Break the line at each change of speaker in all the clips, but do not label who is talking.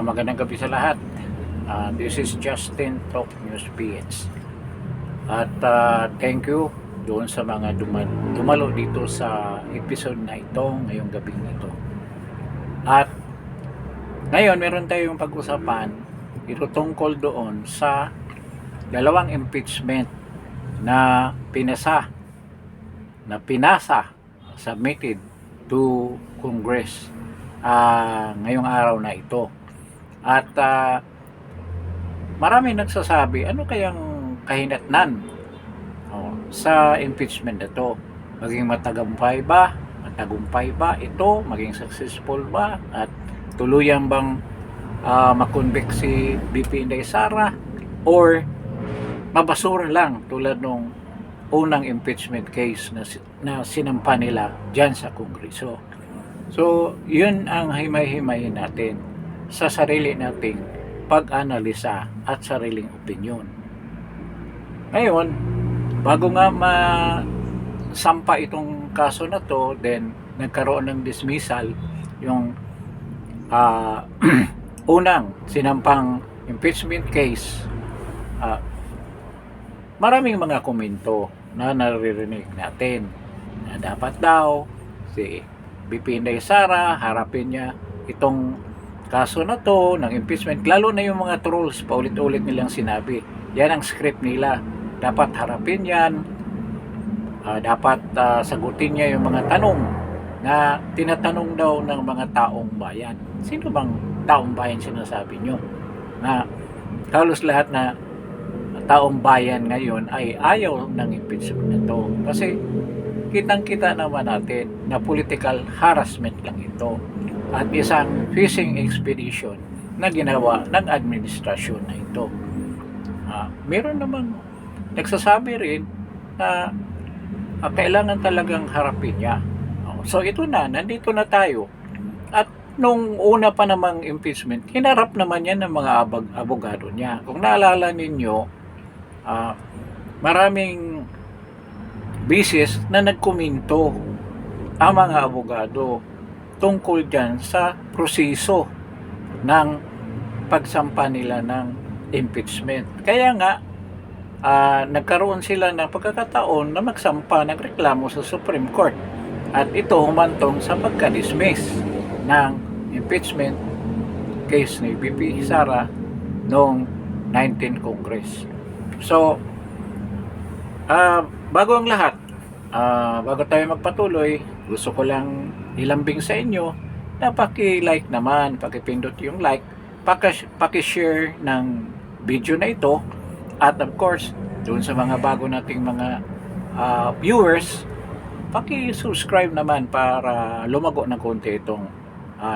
Magandang gabi sa lahat. This is Justin Talk News PH. At thank you doon sa mga dumalo dito sa episode na ito ngayong gabi nito. At ngayon meron tayong pag-usapan ito tungkol doon sa dalawang impeachment na pinasa, submitted to Congress ngayong araw na ito. At marami nagsasabi ano kayang kahinatnan sa impeachment na ito, maging matagumpay ba ito, maging successful ba, at tuluyan bang makonvict si BP Inday Sara, or mabasura lang tulad nung unang impeachment case na sinampa nila dyan sa Kongreso. So, yun ang himay-himayin natin sa sarili nating pag-analisa at sariling opinyon. Ngayon, bago nga masampa itong kaso na to, then nagkaroon ng dismissal yung unang sinampang impeachment case. Maraming mga komento na naririnig natin na dapat daw si BP Inday Sara harapin niya itong kaso na to ng impeachment, lalo na yung mga trolls paulit-ulit nilang sinabi yan ang script nila, dapat harapin yan, dapat sagutin niya yung mga tanong na tinatanong daw ng mga taong bayan. Sino bang taong bayan sinasabi nyo? Na halos lahat na taong bayan ngayon ay ayaw ng impeachment na to, kasi kitang-kita naman natin na political harassment lang ito at isang fishing expedition na ginawa ng administrasyon na ito. Meron naman nagsasabi rin na kailangan talagang harapin niya. So ito na, nandito na tayo. At nung una pa namang impeachment, hinarap naman yan ng mga abogado niya. Kung naalala ninyo, maraming bisis na nagkomento ang mga abogado tungkol dyan sa proseso ng pagsampa nila ng impeachment. Kaya nga, nagkaroon sila ng pagkakataon na magsampa, nagreklamo sa Supreme Court. At ito humantong sa pagka-dismiss ng impeachment case ni BP Sara noong 19 Congress. So, bago ang lahat, bago tayo magpatuloy, gusto ko lang ilambing sa inyo na paki-like naman, paki-pindot yung like, paki-share ng video na ito, at of course, doon sa mga bago nating mga viewers, paki-subscribe naman para lumago ng konti itong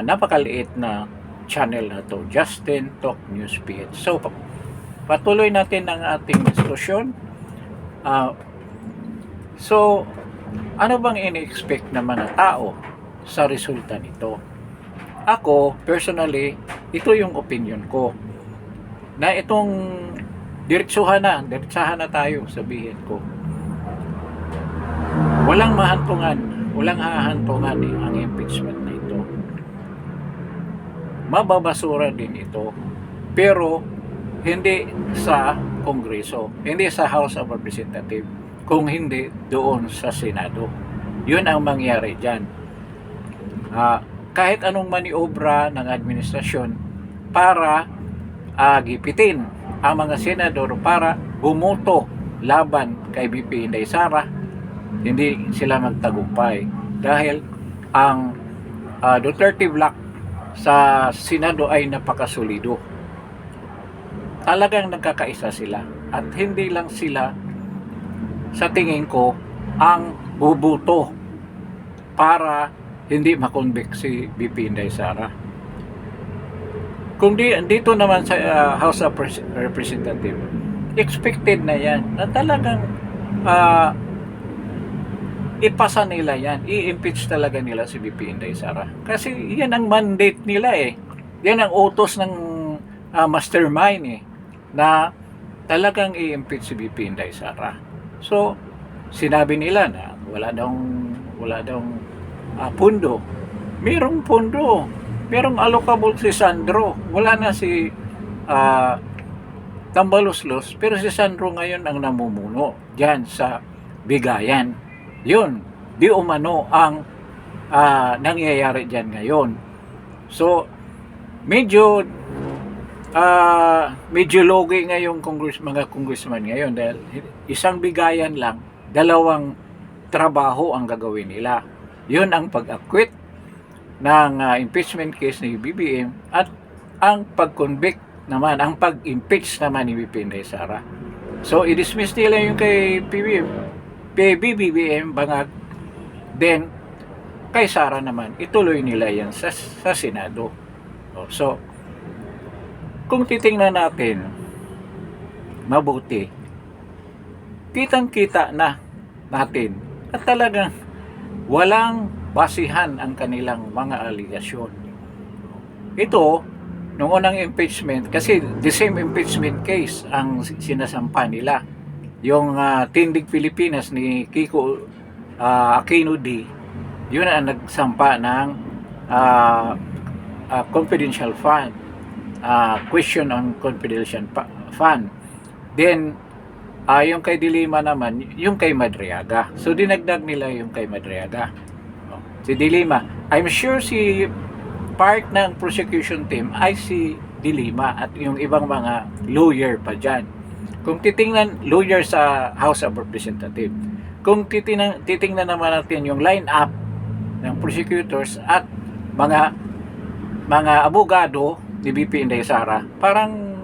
napakaliit na channel na to, Justin Talk News PH. So, patuloy natin ang ating diskusyon. So, ano bang ini-expect ng mga tao sa resulta nito? Ako, personally, ito yung opinion ko. Na itong diretsahan na tayo, sabihin ko. Walang hahantungan ang impeachment na ito. Mababasura din ito. Pero, hindi sa Kongreso, hindi sa House of Representatives, kung hindi doon sa Senado. Yun ang mangyari dyan. Kahit anong maniobra ng administrasyon para gipitin ang mga senador para bumoto laban kay BP Inday Sara, hindi sila magtagumpay dahil ang Duterte block sa Senado ay napakasulido. Talagang nagkakaisa sila, at hindi lang sila, sa tingin ko, ang bubuto para hindi makonvict si BP Inday Sara. Kung dito naman sa House of Representatives, expected na yan na talagang ipasa nila yan, i-impeach talaga nila si BP Inday Sara, kasi yan ang mandate nila yan ang utos ng mastermind na talagang i-impeach si BP Inday Sara. So, sinabi nila na wala daw pundo. Mayroong pundo. merong allocable si Sandro. Wala na si Tambaluslos, pero si Sandro ngayon ang namumuno diyan sa Bigayan. Yun, di umano ang nangyayari diyan ngayon. So, medyo logi ngayong mga congressman ngayon dahil isang Bigayan lang, dalawang trabaho ang gagawin nila. Yun ang pag-acquit ng impeachment case ni BBM at ang pag-convict naman, ang pag-impeach naman ni VP Inday Sara. So, i-dismiss nila yung kay BBM Bangag, then kay Sara naman, ituloy nila yan sa Senado. So, kung titingnan natin mabuti, kitang-kita na natin at talagang walang basihan ang kanilang mga aligasyon. Ito, noong unang impeachment, kasi the same impeachment case ang sinasampa nila. Yung Tindig Pilipinas ni Kiko Aquino D, yun ang nagsampa ng confidential fund, question on confidential fund. Then, yung kay Dilima naman, yung kay Madriaga. So, dinagdag nila yung kay Madriaga. Si Dilima, I'm sure si part ng prosecution team ay si Dilima at yung ibang mga lawyer pa dyan. Kung titingnan, lawyer sa House of Representatives. Kung titingnan naman natin yung line-up ng prosecutors at mga abogado ni BP Inday Sara, parang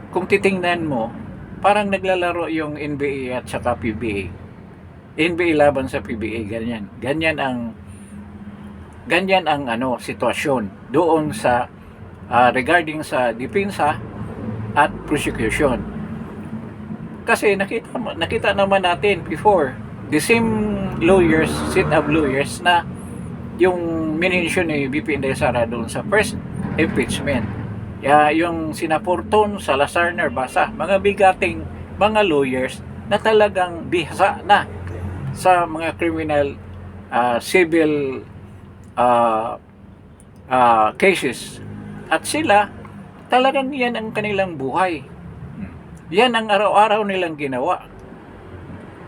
kung titingnan mo, parang naglalaro yung NBA at saka PBA. NBA laban sa PBA, ganyan. Ganyan ang sitwasyon doon sa regarding sa depensa at prosecution. Kasi nakita naman natin before, the same lawyers, set of lawyers na yung minensyon ni BP Inday Sara doon sa first impeachment. Yung sina Porton, Salazar, Narbasa, mga bigating mga lawyers na talagang bihasa na sa mga criminal civil cases. At sila, talagang yan ang kanilang buhay. Yan ang araw-araw nilang ginawa.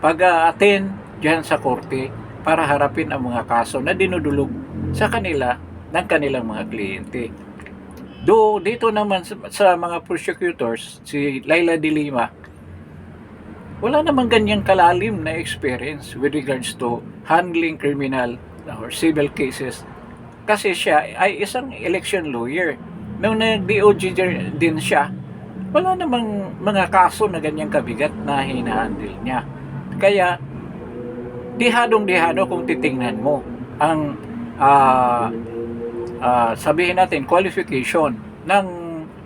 Pag-attend dyan sa korte para harapin ang mga kaso na dinudulog sa kanila ng kanilang mga kliyente. Dito naman sa mga prosecutors, si Laila de Lima, wala namang ganyang kalalim na experience with regards to handling criminal or civil cases. Kasi siya ay isang election lawyer. Nung nag-DOJ din siya, wala namang mga kaso na ganyang kabigat na hinahandle niya. Kaya, dihadong-dihado kung titingnan mo ang sabihin natin qualification ng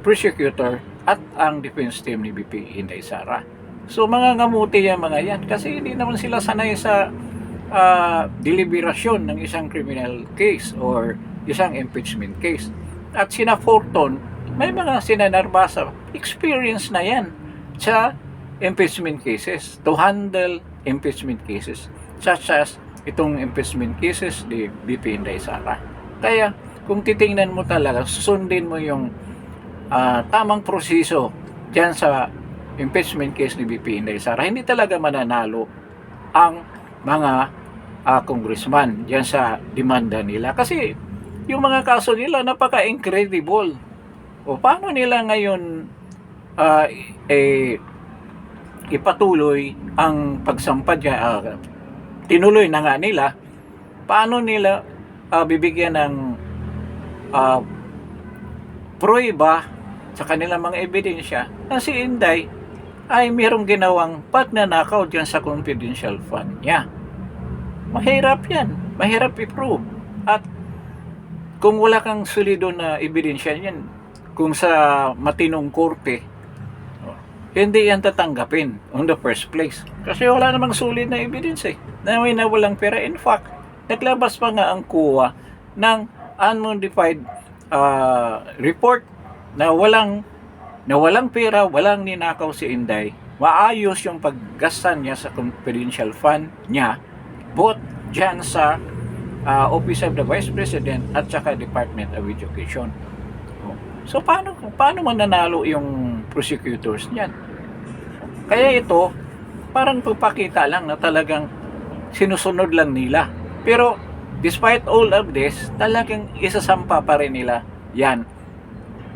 prosecutor at ang defense team ni BP Inday Sara. So mga ngamuti yan mga yan kasi hindi naman sila sanay sa deliberasyon ng isang criminal case or isang impeachment case. At sina Forton, may mga sina Narbasa, experience na yan sa impeachment cases, to handle impeachment cases such as itong impeachment cases ni BP Inday Sara. Kaya kung titingnan mo talaga, susundin mo yung tamang proseso dyan sa impeachment case ni BP Inday Sara, hindi talaga mananalo ang mga congressman dyan sa demanda nila. Kasi yung mga kaso nila napaka-incredible. O paano nila ngayon ipatuloy ang pagsampa dyan, tinuloy na nga nila, paano nila bibigyan ng pruweba sa kanilang mga ebidensya na si Inday ay mayroong ginawang pagnanakaw dyan sa confidential fund niya. Mahirap yan. Mahirap i-prove. At kung wala kang solido na ebidensya yan, kung sa matinong korte, hindi yan tatanggapin on the first place. Kasi wala namang solid na evidence na may nawalang pera. In fact, naglabas pa nga ang COA ng unmodified report na walang pera, walang ninakaw si Inday. Maayos yung paggastan niya sa confidential fund niya, both dyan sa Office of the Vice President at saka Department of Education. So paano mananalo yung prosecutors niyan? Kaya ito parang pagpakita lang na talagang sinusunod lang nila. Pero despite all of this, talagang isasampa pa rin nila yan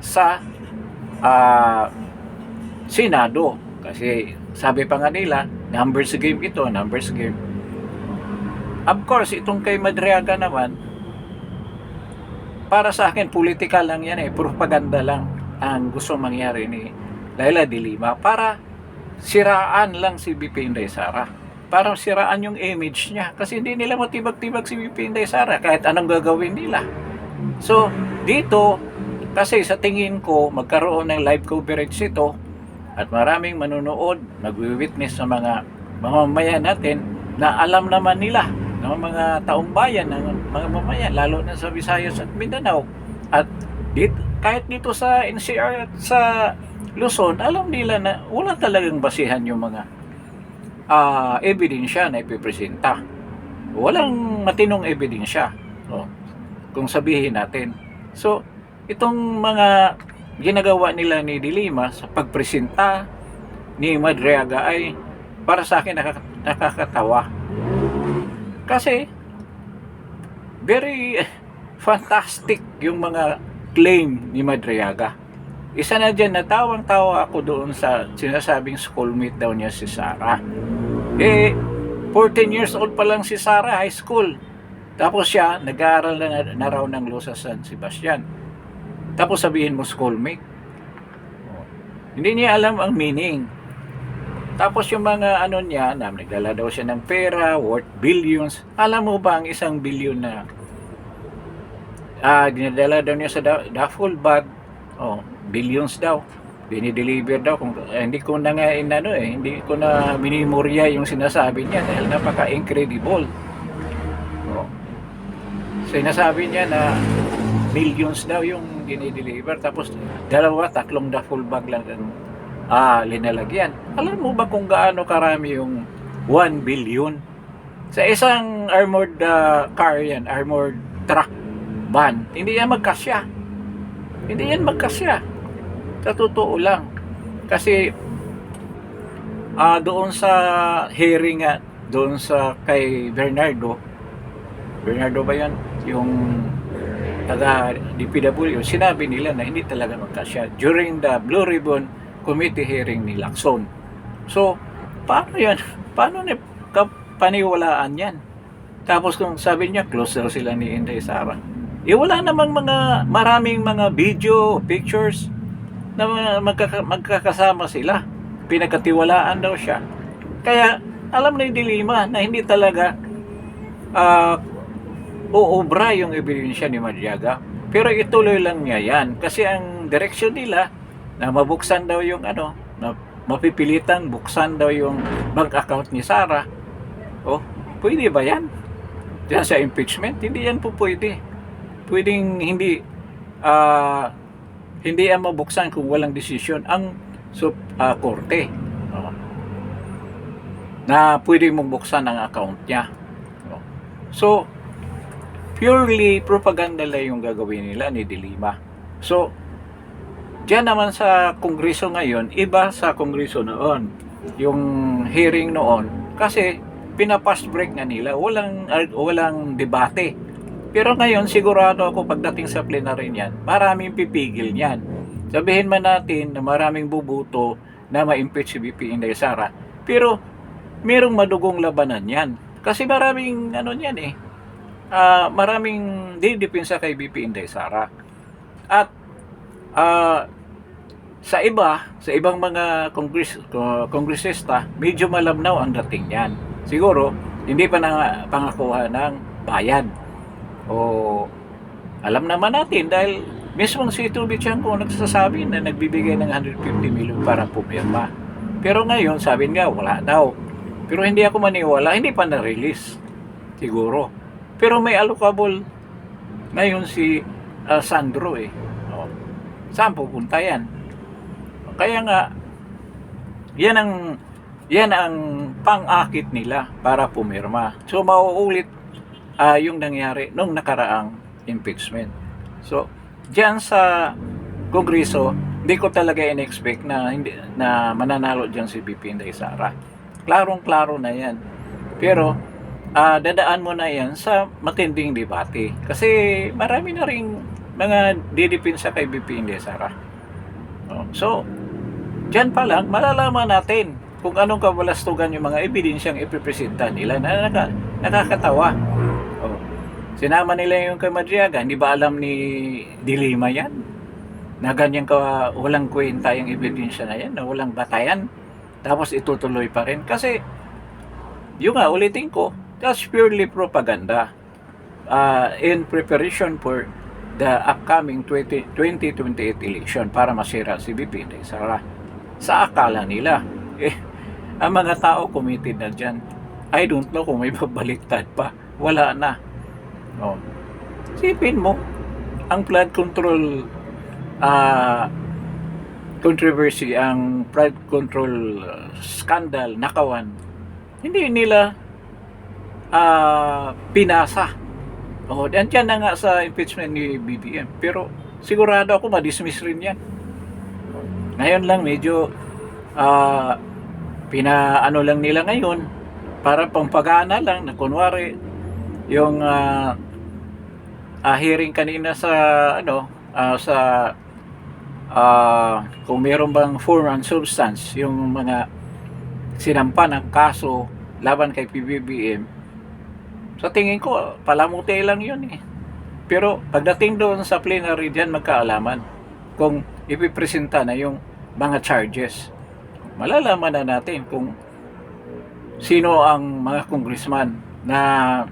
sa Senado. Kasi sabi pa nga nila, numbers game ito, numbers game. Of course, itong kay Madriaga naman, para sa akin, political lang yan propaganda lang ang gusto mangyari ni Laila de Lima para siraan lang si BP Inday Sara. Para siraan yung image niya. Kasi hindi nila matibag-tibag si BP Inday Sara kahit anong gagawin nila. So, dito, kasi sa tingin ko, magkaroon ng live coverage ito at maraming manonood, nagwi-witness sa mga mamamayan natin na alam naman nila ng mga taong bayan, ng mga mamamayan, lalo na sa Visayas at Mindanao. At dito, kahit dito sa NCR at sa Luzon, alam nila na wala talagang basihan yung mga ebidensya na ipipresenta. Walang matinong ebidensya. Kung sabihin natin. So, itong mga ginagawa nila ni de Lima sa pagpresenta ni Madriaga ay para sa akin nakakatawa. Kasi very fantastic yung mga claim ni Madriaga. Isa na dyan, natawang-tawa ako doon sa sinasabing schoolmate daw niya si Sara. 14 years old pa lang si Sara, high school. Tapos siya, nag-aaral na raw ng law sa San Sebastian. Tapos sabihin mo schoolmate. Hindi niya alam ang meaning. Tapos yung mga ano niya, nagdala daw siya ng pera, worth billions. Alam mo ba ang 1 billion na dinadala daw niya sa duffel bag? Billions daw. Dinideliver daw. Hindi ko na nga hindi ko na minimorya yung sinasabi niya dahil napaka-incredible. Sinasabi niya na millions daw yung dinideliver, tapos 2-3 duffel bag lang linalagyan. Alam mo ba kung gaano karami yung 1 billion? Sa isang armored car yan, armored truck van, hindi yan magkasya. Hindi yan magkasya. Sa totoo lang. Kasi doon sa hearing doon sa kay Bernardo ba yan? Yung taga DPW, sinabi nila na hindi talaga magkasya during the Blue Ribbon Committee hearing ni Lacson. So, paano yan? Paano paniwalaan yan? Tapos kung sabi niya, close daw sila ni Inday Sara. Wala namang maraming mga video, pictures na magkakasama sila. Pinagkatiwalaan daw siya. Kaya, alam ni de Lima na hindi talaga uobra yung ebidensya ni Madriaga. Pero ituloy lang niya yan. Kasi ang direksyon nila na mabuksan daw yung na mapipilitan buksan daw yung bank account ni Sara. Pwede ba yan? Diyan sa impeachment? Hindi yan po pwede. Pwedeng hindi yan mabuksan kung walang desisyon ang korte. Na pwede mong buksan ang account niya. So, purely propaganda lang yung gagawin nila ni de Lima. So, diyan naman sa Kongreso ngayon, iba sa Kongreso noon. Yung hearing noon, kasi pina-fast break nga nila, walang debate. Pero ngayon, sigurado ako pagdating sa plenary niyan, maraming pipigil niyan. Sabihin man natin na maraming bubuto na ma-impeach si BP Inday Sara, pero merong madugong labanan yan. Kasi maraming maraming didepensa kay BP Inday Sara. At sa ibang mga kongresista, medyo malabnaw ang dating niyan. Siguro, hindi pa pangakuha ng bayan. Alam naman natin dahil mismo si Tubig Tiangco nagsasabi na nagbibigay ng 150 million para pumirma. Pero ngayon, sabi nga, wala daw. Pero hindi ako maniwala, hindi pa na-release. Siguro. Pero may allocable ngayon si Sandro Saan pupunta yan? Kaya nga, yan ang pang-akit nila para pumirma. So, mauulit yung nangyari nung nakaraang impeachment. So, diyan sa Kongreso, hindi ko talaga in-expect na hindi na mananalo diyan si BP Inday Sara. Klarong-klaro na 'yan. Pero dadaan mo na 'yan sa matinding debate. Kasi marami na ring mga didepensa kay BP Inday Sara. Oh, so, diyan pa lang malalaman natin kung anong kabalastugan yung mga ebidensyang ipipresenta nila na nakakatawa. Oh. Sinama nila yung kay Madriaga, hindi ba alam ni Dilima yan? Na ganyan ka walang kwenta yung ebidensya na yan, na walang batayan. Tapos itutuloy pa rin. Kasi, yung nga, ulitin ko, that's purely propaganda. In preparation for the upcoming 2028 election para masira si BP Inday Sara. Sa akala nila. Ang mga tao committed na dyan. I don't know kung may babaliktad pa. Wala na. Oh. Sipin mo, ang flood control controversy, ang flood control scandal, nakawan, hindi nila pinasa. Oh, andyan na nga sa impeachment ni BBM. Pero sigurado ako ma-dismiss rin yan. Ngayon lang medyo pinaano lang nila ngayon para pampagana lang na kunwari yung hearing kanina sa sa kung meron bang form and substance yung mga sinampa ng kaso laban kay PBBM, sa tingin ko palamuti lang yun eh. Pero pagdating doon sa plenary, diyan magkaalaman kung ipipresenta na yung mga charges. Malalaman na natin kung sino ang mga congressman na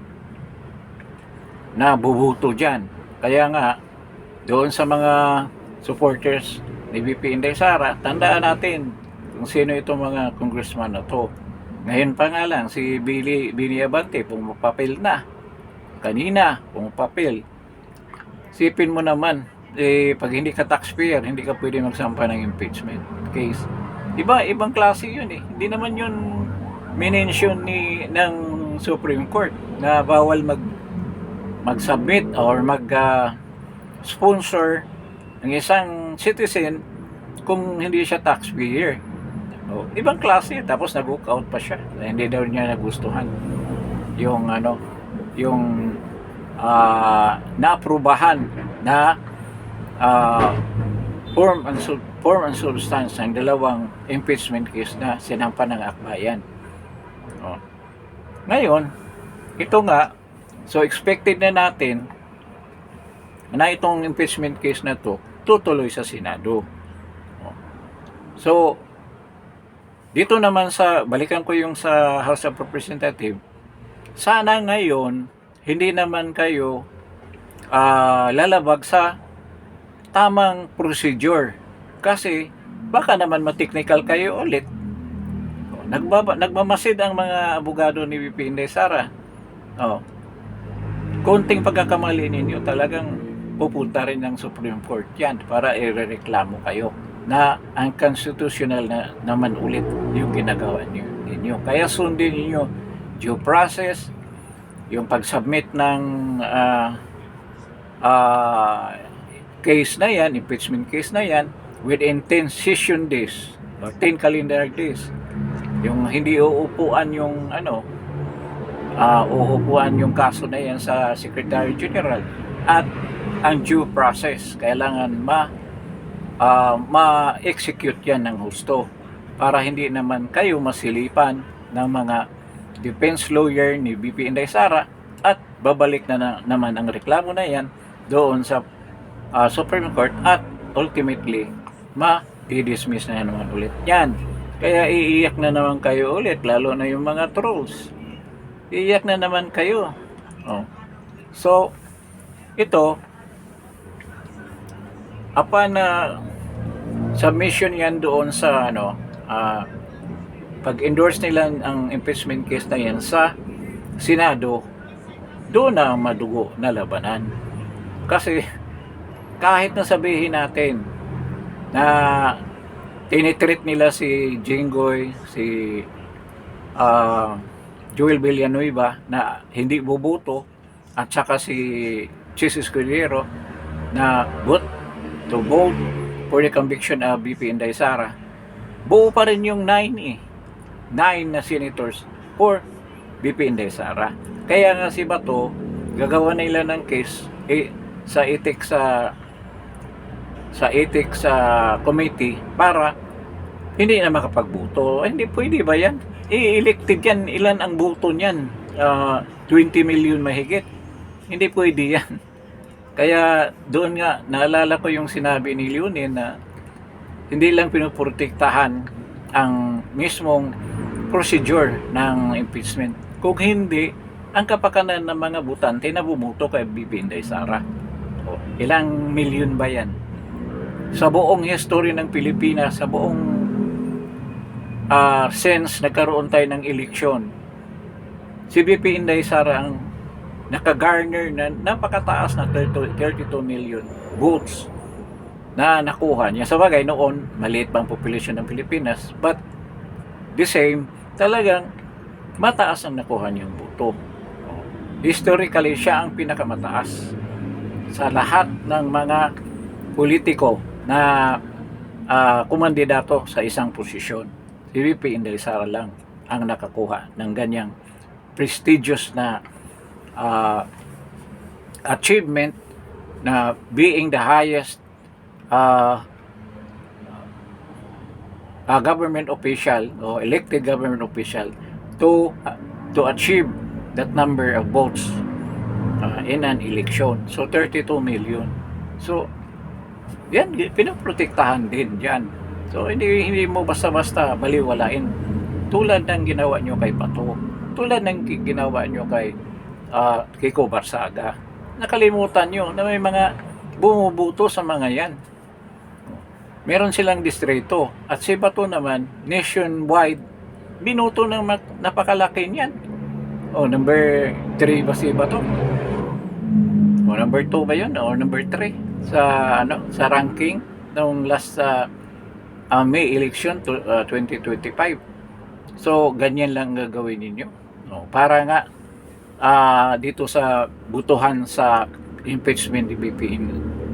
bubuto dyan. Kaya nga, doon sa mga supporters ni BP Inday Sara, tandaan natin kung sino itong mga congressman na to. Ngayon pa nga lang, si Bini Abante, pumapapil na. Kanina, pumapapil. Sipin mo naman, pag hindi ka taxpayer, hindi ka pwede magsampa ng impeachment case. Ibang klase yun eh. Hindi naman yun minention ng Supreme Court na bawal mag-submit or mag-sponsor ng isang citizen kung hindi siya taxpayer. Oh, ibang klase, tapos nag-walk out pa siya. Hindi daw niya nagustuhan yung yung naaprubahan na form and substance ng dalawang impeachment case na sinampa ng akbayan. Oh. Ngayon, ito nga, so expected na natin na itong impeachment case na to tutuloy sa Senado. Oh. So, dito naman balikan ko yung sa House of Representatives, sana ngayon, hindi naman kayo lalabag sa tamang procedure. Kasi, baka naman ma-technical kayo ulit. Nagmamasid ang mga abogado ni VP Inday Sara. Oh. Konting pagkakamali ninyo, talagang pupunta rin ng Supreme Court yan para irereklamo kayo na unconstitutional na naman ulit yung ginagawa ninyo. Kaya sundin niyo due process, yung pag-submit ng case na yan, impeachment case na yan, within 10 session days or 10 calendar days. Yung hindi uupuan yung uupuan yung kaso na yan sa Secretary General, at ang due process kailangan ma-execute yan ng husto para hindi naman kayo masilipan ng mga defense lawyer ni BP Inday Sara at babalik na naman ang reklamo na yan doon sa Supreme Court at ultimately ma-dismiss na naman ulit yan. Kaya iiyak na naman kayo ulit, lalo na yung mga trolls. Iiyak na naman kayo. Oh. So, ito, na submission yan doon sa pag-endorse nila ang impeachment case na yan sa Senado, doon na madugo na labanan. Kasi kahit na sabihin natin na tinitreat nila si Jinggoy, si Joel Villanueva na hindi boboto, at saka si Chis Escudero na to vote for the conviction of BP Inday Sara, buo pa rin yung 9 eh. 9 na senators for BP Inday Sara. Kaya nga si Bato, gagawa nila ng case sa ethics committee para hindi na makapagboto. Hindi pwede ba yan? I-elected yan. Ilan ang boto niyan? 20 million mahigit. Hindi pwede yan. Kaya doon nga, naalala ko yung sinabi ni Leonin na hindi lang pinuprotektahan ang mismong procedure ng impeachment. Kung hindi, ang kapakanan ng mga butante na bumuto kay BP Inday Sara. Ilang milyon ba yan? Sa buong history ng Pilipinas, sa buong since nagkaroon tayo ng eleksyon, si BP Inday Sara ang nakagarner na napakataas na 32 million votes na nakuha niya. Sa bagay noon, maliit bang population ng Pilipinas, but the same, talagang mataas ang nakuha niyang boto. Historically, siya ang pinakamataas sa lahat ng mga politiko na kumandidato sa isang posisyon. Si BP Inday Sara lang ang nakakuha ng ganyang prestigious na achievement na being the highest government official o elected government official to achieve that number of votes in an election. So 32 million. So yan, pinaprotektahan din yan. So hindi mo basta-basta baliwalain, tulad ng ginawa nyo kay Bato, tulad ng ginawa nyo kay Kiko Barsaga. Nakalimutan nyo na may mga bumubuto sa mga yan. Meron silang distrito, at si Bato naman nationwide, binuto ng napakalaki niyan. Number 3 ba si Bato? Number 2 ba yun? O number 3 sa ranking nung last May election 2025. So ganyan lang gagawin ninyo. Para nga dito sa butuhan sa impeachment ni BP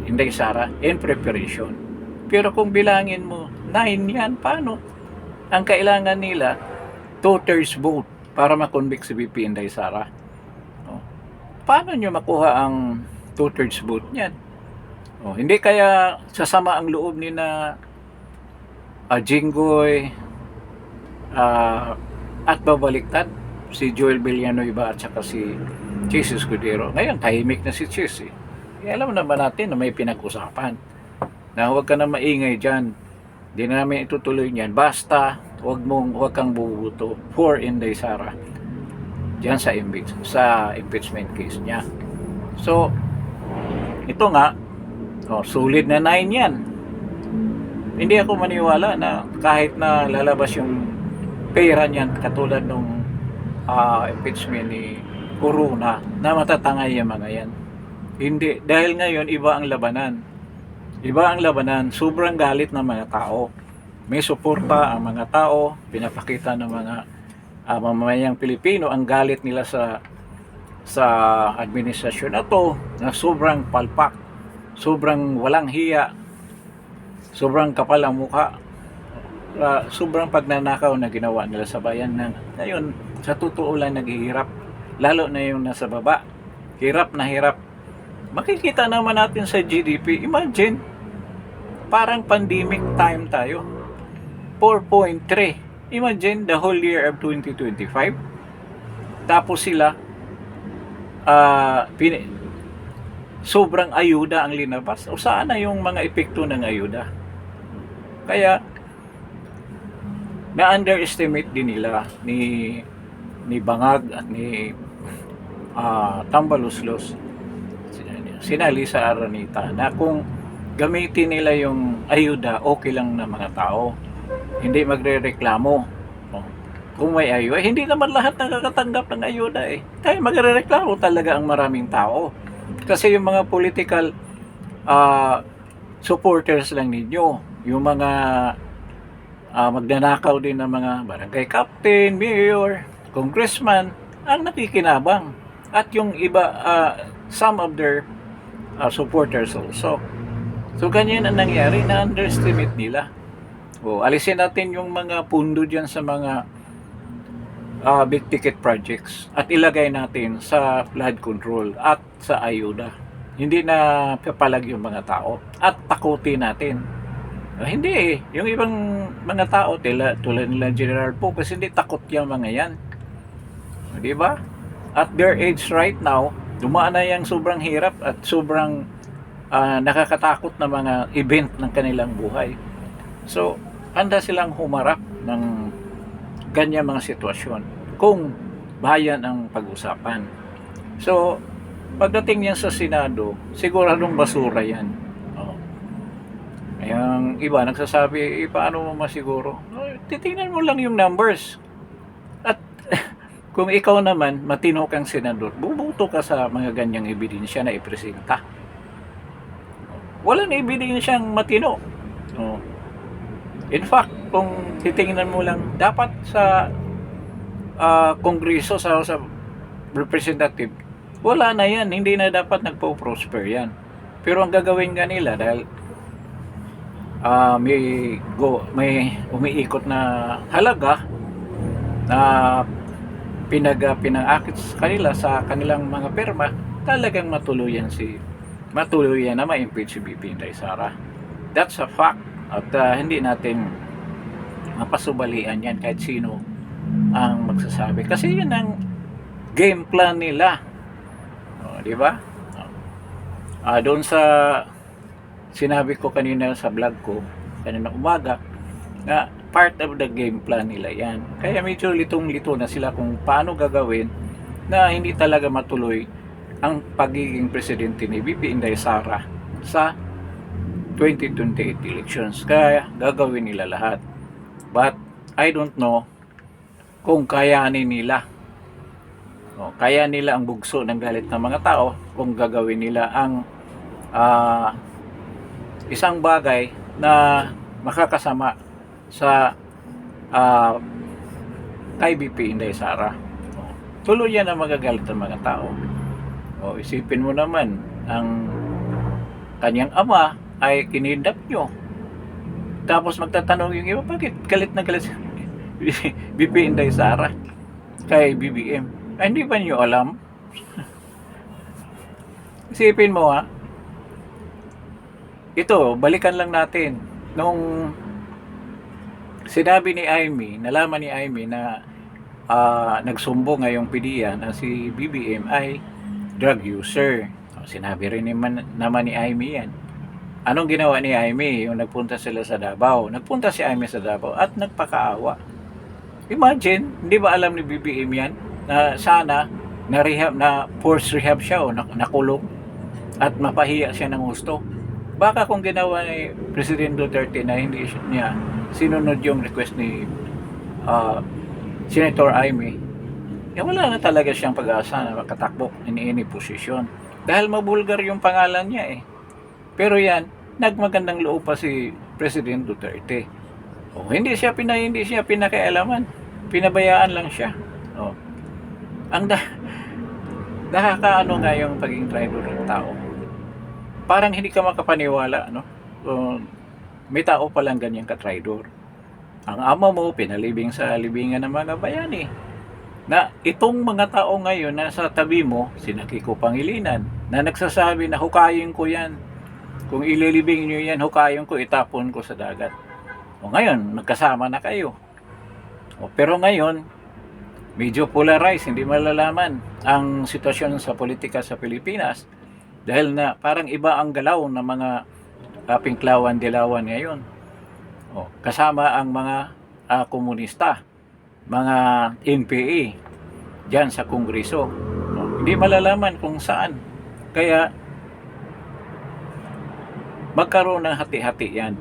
Inday Sara in preparation. Pero kung bilangin mo 9 yan, paano? Ang kailangan nila 2/3 vote para ma-convict si BP Inday Sara. Paano nyo makuha ang 2/3 vote niyan? Hindi kaya sasama ang loob ni na Jinggoy at babaliktad si Joel Villanueva at saka si Chis Escudero. Ngayon tahimik na si Chis alam naman natin na may pinag-usapan na huwag ka na maingay dyan, hindi na namin itutuloy niyan, basta huwag kang bubuto for Inday Sara dyan sa impeachment case niya. So ito nga, sulit na 9 yan. Hindi ako maniwala na kahit na lalabas yung pera niyan katulad nung impeachment ni Corona na matatangay yung mga yan. Hindi, dahil ngayon iba ang labanan. Iba ang labanan, sobrang galit ng mga tao. May suporta ang mga tao, pinapakita ng mga mamamayang Pilipino ang galit nila sa administrasyon na to, na sobrang palpak, sobrang walang hiya, sobrang kapal ang mukha, sobrang pagnanakaw na ginawa nila sa bayan na ngayon sa totoo lang naghihirap, lalo na yung nasa baba, hirap na hirap. Makikita naman natin sa GDP, imagine, parang pandemic time tayo, 4.3. Imagine the whole year of 2025. Tapos sila sobrang ayuda ang linabas. O saan na yung mga epekto ng ayuda? Kaya na-underestimate din nila ni Bangag at ni Tambaluslos, sina Lisa Aranita, na kung gamitin nila yung ayuda, okay lang na mga tao, hindi magrereklamo. Kung may ayuda, hindi naman lahat nakakatanggap ng ayuda kaya magrereklamo talaga ang maraming tao, kasi yung mga political supporters lang ninyo, yung mga magnanakaw din ng mga barangay captain, mayor, congressman, ang nakikinabang at yung iba, some of their supporters also. So ganyan ang nangyari, na-underestimate nila. Alisin natin yung mga pundo dyan sa mga big ticket projects at ilagay natin sa flood control at sa ayuda. Hindi na papalag yung mga tao at takutin natin. Hindi eh. Yung ibang mga tao tulad nila General Poe kasi hindi takot yung mga yan. Di ba? At their age right now, dumaan na yung sobrang hirap at sobrang nakakatakot na mga event ng kanilang buhay. So, handa silang humarap ng ganyan mga sitwasyon kung bayan ang pag-usapan. So, pagdating niyan sa Senado, siguradong basura yan. Yung iba nagsasabi, paano mo masiguro? Titingnan mo lang yung numbers. At kung ikaw naman, matino kang senador, bubuto ka sa mga ganyang ebidensya na ipresenta. Walang ebidensyang matino. In fact, kung titingnan mo lang, dapat sa Kongreso, sa Representative, wala na yan. Hindi na dapat nagpo-prosper yan. Pero ang gagawin nga nila, dahil may umiikot na halaga na pinang-akit sa kanila sa kanilang mga perma, talagang matuluyan na ma-impeach si BP Inday Sara. That's a fact. At hindi natin mapasubalian yan kahit sino ang magsasabi. Kasi yun ang game plan nila. Di ba? Doon sa sinabi ko kanina sa vlog ko, kanina umaga, na part of the game plan nila yan. Kaya medyo litong-lito na sila kung paano gagawin na hindi talaga matuloy ang pagiging presidente ni BP Inday Sara sa 2028 elections. Kaya gagawin nila lahat. But I don't know kung kayanin nila. Kaya nila ang bugso ng galit ng mga tao kung gagawin nila ang isang bagay na makakasama sa kay BP Inday Sara. Tuloy yan ang magagalit ng mga tao. Isipin mo naman, ang kanyang ama ay kinidnap nyo. Tapos magtatanong yung iba, bakit galit na galit BP Inday Sara kay BBM? Ay, hindi ba nyo alam? Isipin mo ito, balikan lang natin. Nung sinabi ni Amy, nalaman ni Amy na nagsumbo ngayong PDEA na si BBM ay drug user. Sinabi rin naman ni Amy yan. Anong ginawa ni Amy? Yung nagpunta sila sa Davao. Nagpunta si Amy sa Davao at nagpakaawa. Imagine, hindi ba alam ni BBM yan na sana na force rehab siya o nakulong at mapahiya siya ng gusto. Baka kung ginawa ni President Duterte na hindi niya sinunod yung request ni Senator Amy, wala na talaga siyang pag-asa na makatakbo in any position. Dahil mabulgar yung pangalan niya eh. Pero yan, nagmagandang loob pa si President Duterte. Hindi siya pinakialaman. Pinabayaan lang siya. Ang nakakaano nga yung pagiging tribal ng tao. Parang hindi ka makapaniwala, no? May tao palang ganyan ka-traidor. Ang ama mo, pinalibing sa libingan ng mga bayani. Na itong mga tao ngayon na sa tabi mo, sinaki ko Pangilinan, na nagsasabi na hukayin ko yan. Kung ililibing nyo yan, hukayin ko, itapon ko sa dagat. Ngayon, magkasama na kayo. Pero ngayon, medyo polarized, hindi malalaman ang sitwasyon sa politika sa Pilipinas. Dahil na parang iba ang galaw ng mga pinklawan-dilawan ngayon. Kasama ang mga komunista, mga NPA, dyan sa Kongreso. Hindi malalaman kung saan. Kaya, magkaroon ng hati-hati yan.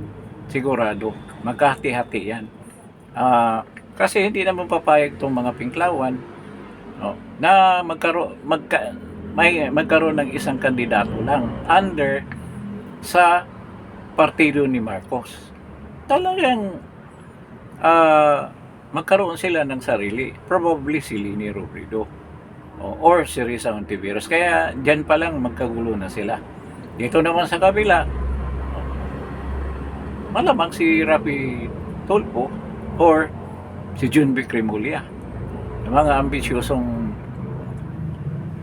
Sigurado. Magkahati-hati yan. Kasi hindi naman papayag itong mga pinklawan na magkaroon ng isang kandidato lang under sa partido ni Marcos. Talagang magkaroon sila ng sarili. Probably si Leni Robredo. or si Risa Ontiveros. Kaya dyan pa lang magkagulo na sila. Dito naman sa kabila, malamang si Rapi Tulfo or si Junvic Remulla. Yung mga ambisyosong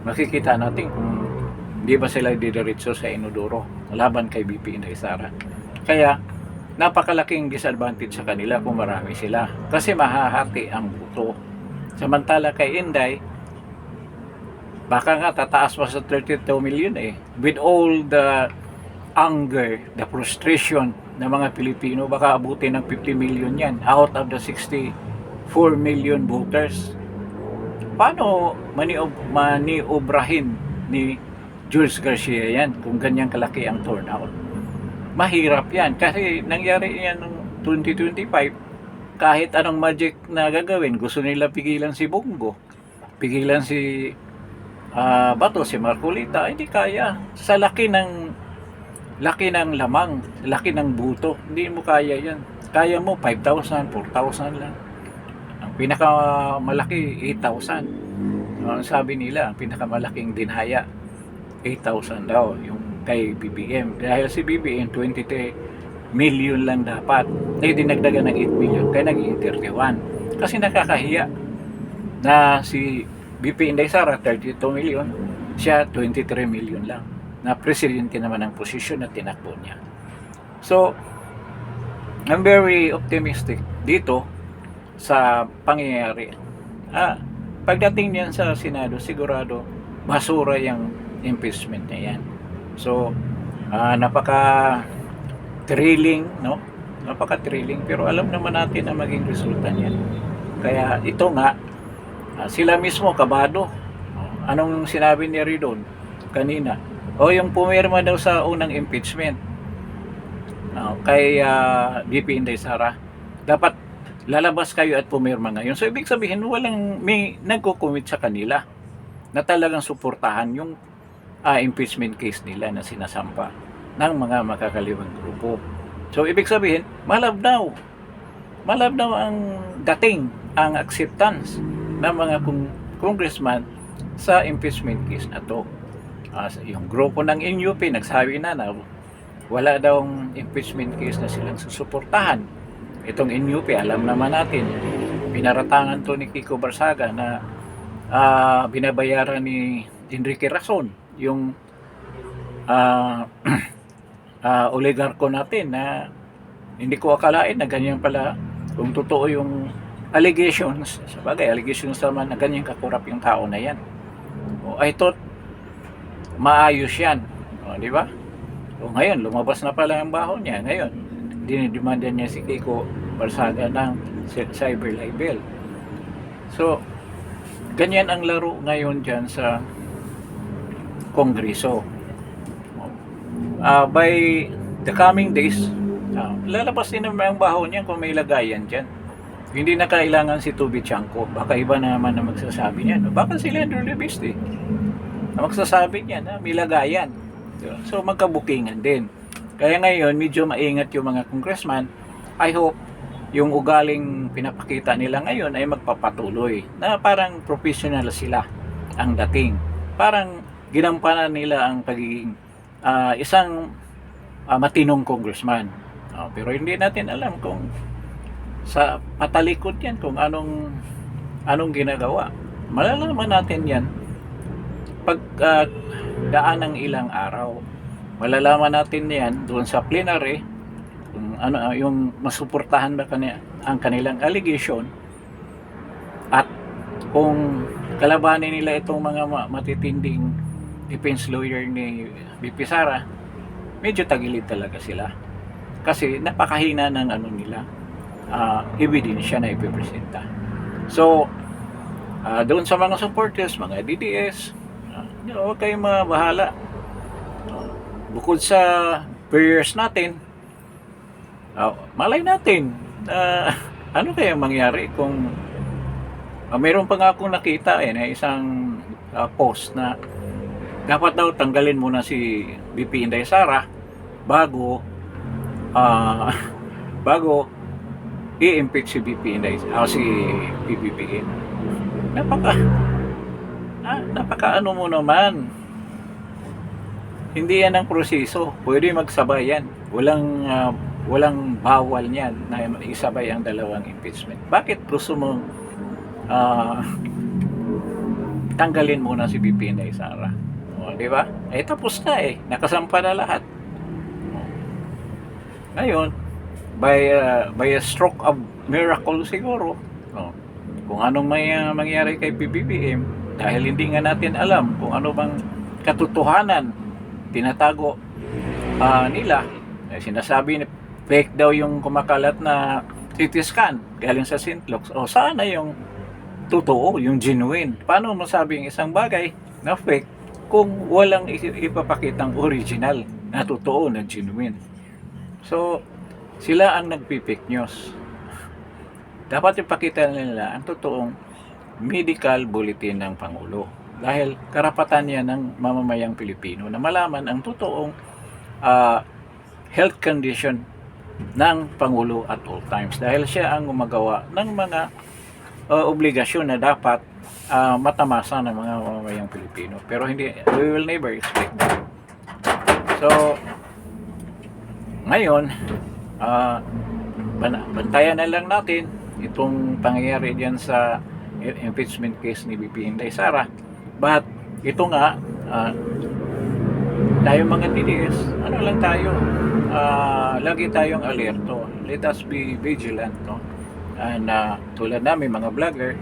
makikita natin kung hindi ba sila didiretso sa Inodoro laban kay BP Inday Sara. Kaya napakalaking disadvantage sa kanila kung marami sila kasi mahahati ang buto. Samantala kay Inday, baka nga tataas pa sa 32 million with all the anger, the frustration ng mga Pilipino, baka abutin ng 50 million yan out of the 64 million voters. Paano maniobrahin ni Jules Garcia yan kung ganyan kalaki ang turnout? Mahirap yan kasi nangyari yan noong 2025. Kahit anong magic na gagawin, gusto nila pigilan si Bongo, pigilan si Bato, si Marcolita, hindi kaya. Sa laki ng lamang, laki ng buto, hindi mo kaya yan. Kaya mo 5,000, 4,000 lang. Ang pinakamalaki 8,000. Ang sabi nila, ang pinakamalaking dinhaya 8,000 daw yung kay BBM. Dahil si BBM 23 million lang dapat. Dinagdagan ng 8 million kaya naging 31. Kasi nakakahiya na si BP Inday Sara 32 million, siya 23 million lang. Na presidente naman ang posisyon na tinakbo niya. So, I'm very optimistic dito sa pangyayari. Pagdating niyan sa Senado, sigurado basura yung impeachment niya yan. So, napaka-thrilling, no? Napaka-thrilling. Pero alam naman natin na maging resulta niyan. Kaya ito nga, sila mismo kabado. Anong sinabi ni Ridon kanina? Yung pumirma daw sa unang impeachment kay BP Inday Sara, dapat lalabas kayo at pumirma ngayon. So ibig sabihin may nagko-commit sa kanila na talagang suportahan yung impeachment case nila na sinasampa ng mga makakaliwang grupo. So ibig sabihin malabnaw ang dating, ang acceptance ng mga congressman sa impeachment case na to. Yung grupo ng NUP nagsabi na wala daw impeachment case na silang susuportahan. Itong NUP, alam naman natin, pinaratangan to ni Kiko Barsaga na binabayaran ni Enrique Rason, yung oligarko natin na hindi ko akalain na ganyan pala, kung totoo yung allegations, sabagay allegations naman na ganyan kakurap yung tao na yan. I thought maayos yan, di ba? Ngayon lumabas na pala ang baho niya. Ngayon dinidemanda niya si Kiko Barsaga ng cyber libel. So ganyan ang laro ngayon dyan sa Kongreso. By the coming days, lalabas din naman ang baho niya kung may lagayan dyan. Hindi na kailangan si Toby Chanko. Baka iba naman na magsasabi niya. Baka si Leandro Lebiste magsasabi niya na may lagayan. So magkabukingan din. Kaya ngayon medyo maingat yung mga congressman. I hope yung ugaling pinapakita nila ngayon ay magpapatuloy na parang professional sila ang dating. Parang ginampanan nila ang pagiging isang matinong congressman. Pero hindi natin alam kung sa patalikod yan kung anong ginagawa. Malalaman natin yan pag daan ng ilang araw. Malalaman natin yan doon sa plenary kung yung masuportahan ba ang kanilang allegation at kung kalabanin nila itong mga matitinding defense lawyer ni BP Sara. Medyo tagilid talaga sila kasi napakahina ng nila ebidensya na ipipresenta. So doon sa mga supporters, mga DDS, huwag kayong mabahala. Bukod sa prayers natin, malay natin ano kaya mangyari kung mayroon pa nga akong nakita na isang post na dapat daw tanggalin muna si BP Inday Sara bago i-impeach si BP Inday si PBBM. napakaano mo naman. Hindi yan ang proseso. Pwede magsabay yan. Walang bawal niyan na isabay ang dalawang impeachment. Bakit gusto mong tanggalin muna si BP Inday Sara? O, di ba? Tapos na nakasampa na lahat. Ngayon, by a stroke of miracle siguro, kung anong mangyari kay PBBM, dahil hindi nga natin alam kung ano bang katotohanan tinatago nila, sinasabi ni fake daw yung kumakalat na CT scan galing sa Sintlux. O sana yung totoo, yung genuine. Paano masabing isang bagay na fake kung walang ipapakitang original na totoo, na genuine? So, sila ang nagpi-fake news. Dapat ipakita nila ang totoong medical bulletin ng Pangulo. Dahil karapatan yan ng mamamayang Pilipino na malaman ang totoong health condition ng Pangulo at all times. Dahil siya ang gumagawa ng mga obligasyon na dapat matamasa ng mga mamamayang Pilipino. Pero hindi, we will never expect that. So, ngayon, bantayan na lang natin itong pangyayari diyan sa impeachment case ni BP Inday Sara. But ito nga, tayo mga TDS, ano lang tayo, lagi tayong alerto. Let us be vigilant, no? And tulad namin mga vlogger,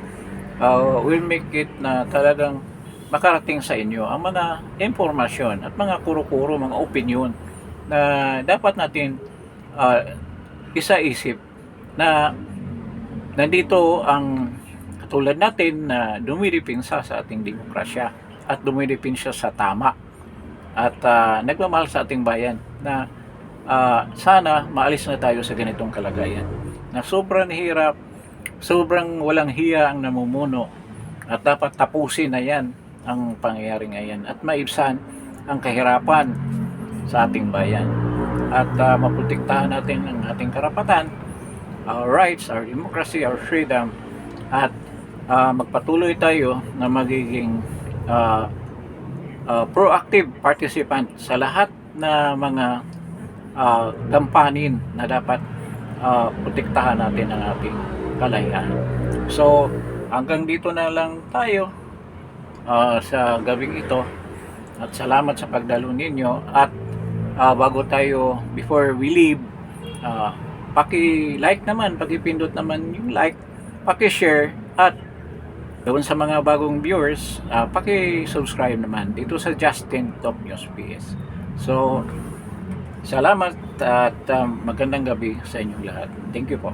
we'll make it na talagang makarating sa inyo ang mga impormasyon at mga kuro-kuro, mga opinion na dapat natin isa-isip na nandito ang katulad natin na dumidipinsa sa ating demokrasya at dumidipinsa sa tama at nagmamahal sa ating bayan na sana maalis na tayo sa ganitong kalagayan na sobrang hirap, sobrang walang hiya ang namumuno at dapat tapusin na yan ang pangyayari ngayon at maibsan ang kahirapan sa ating bayan at maprotektahan natin ang ating karapatan, our rights, our democracy, our freedom, at magpatuloy tayo na magiging proactive participant sa lahat na mga gampanin na dapat protektahan natin ang ating kalayaan. So hanggang dito na lang tayo sa gabing ito at salamat sa pagdalo ninyo at bago tayo, before we leave, paki-like naman, paki-pindot naman yung like, paki-share at doon sa mga bagong viewers, paki-subscribe naman dito sa Justin Top News PS. So salamat at magandang gabi sa inyong lahat. Thank you po.